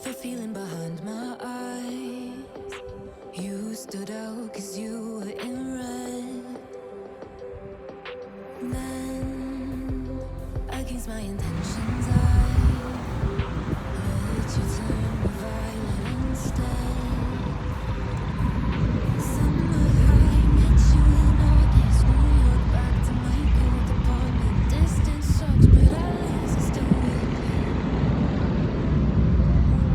the feeling behind my eyes. You stood out 'cause you were in red. Then, against my intentions, I let you turn me violet instead. Summer high, met you in August, New York, back to my cold apartment. Distance sucks, but at least I'm still with you.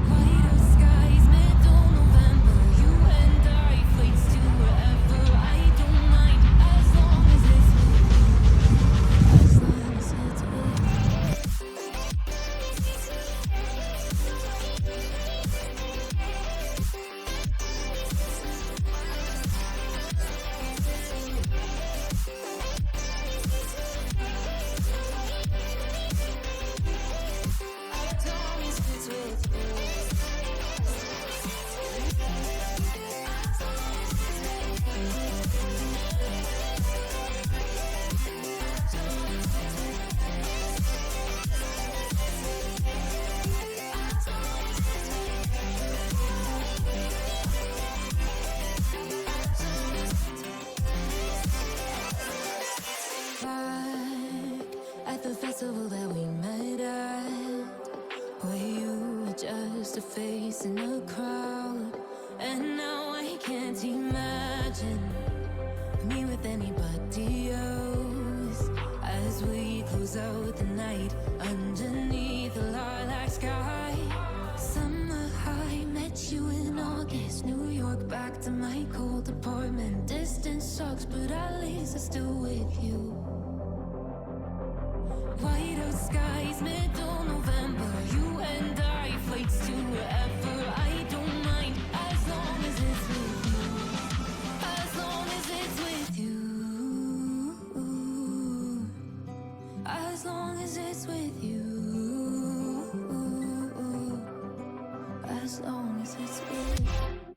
Whiter skies, middle November. You and I, flights to wherever. I don't mind, as long as it's with you. As long as it's with you. As long as it's with you. Back at the festival that we met at, where you were just a face in a crowd. And now I can't imagine me with anybody else, as we close out the night underneath the lilac sky. Summer high, met you in August, New York, back to my cold apartment. Distance sucks, but at least I'm still with you. White skies, middle November. You and I, flights to wherever. I don't mind, as long as it's with you. As long as it's with you. As long as it's with you. As long as it's with you.